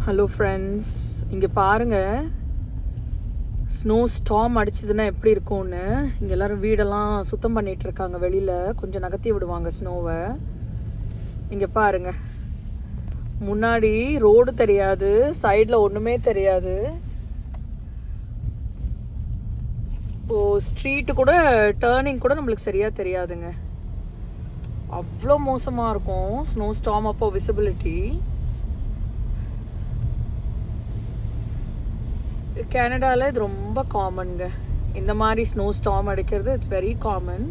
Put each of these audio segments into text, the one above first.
Hello friends, இங்கே பாருங்கள், snow storm அடிச்சதுன்னா எப்படி இருக்கும்னு. இங்கே எல்லோரும் வீடெல்லாம் சுத்தம் பண்ணிகிட்டு இருக்காங்க. வெளியில் கொஞ்சம் நகர்த்தி விடுவாங்க ஸ்னோவை. இங்கே பாருங்கள், முன்னாடி ரோடு தெரியாது, சைடில் ஒன்றுமே தெரியாது. ஸ்ட்ரீட்டு கூட டேர்னிங் கூட நம்மளுக்கு சரியாக தெரியாதுங்க. அவ்வளோ மோசமாக இருக்கும் ஸ்னோ ஸ்டார்ம் அப்போ விசிபிலிட்டி. கனடாவில் இது ரொம்ப காமனுங்க, இந்த மாதிரி ஸ்னோ ஸ்டார்ம் அடிக்கிறது. It's very common.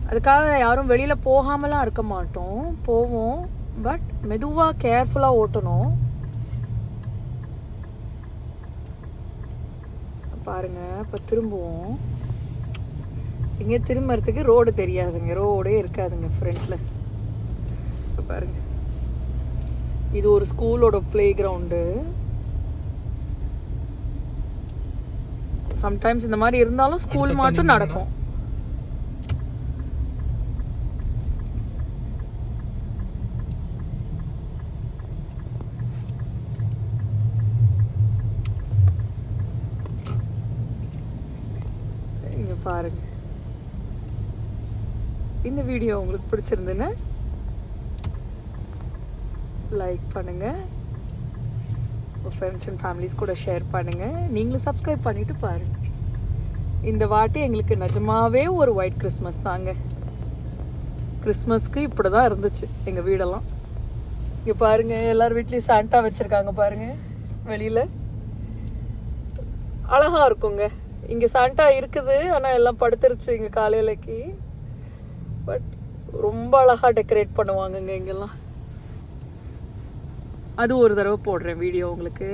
அதுக்காக யாரும் வெளியில் போகாமலாம் இருக்க மாட்டோம், போவோம். பட் மெதுவாக கேர்ஃபுல்லாக ஓட்டணும். பாருங்க, இப்போ திரும்புவோம். இங்கே திரும்புறதுக்கு ரோடு தெரியாதுங்க, ரோடே இருக்காதுங்க ஃப்ரண்ட்டில். இப்போ பாருங்க, இது ஒரு ஸ்கூலோட ப்ளே கிரவுண்டு. சம்டைம்ஸ் இந்த மாதிரி இருந்தாலும் ஸ்கூல் மட்டும் நடக்கும். இங்க பாருங்க, இந்த வீடியோ உங்களுக்கு பிடிச்சிருந்துன்னு லைக் பண்ணுங்க, ஃப்ரெண்ட்ஸ் அண்ட் ஃபேமிலிஸ் கூட ஷேர் பண்ணுங்கள். நீங்களும் சப்ஸ்கிரைப் பண்ணிவிட்டு பாருங்கள். இந்த வாட்டி எங்களுக்கு நிஜமாவே ஒரு ஒயிட் கிறிஸ்மஸ் தாங்க. கிறிஸ்மஸ்க்கு இப்படி தான் இருந்துச்சு எங்கள் வீடெல்லாம். இங்கே பாருங்கள், எல்லார் வீட்லேயும் சாண்டா வச்சுருக்காங்க பாருங்கள் வெளியில். அழகாக இருக்குங்க. இங்கே சாண்டா இருக்குது, ஆனால் எல்லாம் படுத்துருச்சு இங்கே காலையிலக்கு. பட் ரொம்ப அழகாக டெக்கரேட் பண்ணுவாங்கங்க இங்கெல்லாம். அது ஒரு தடவை போடுறேன் வீடியோ உங்களுக்கு.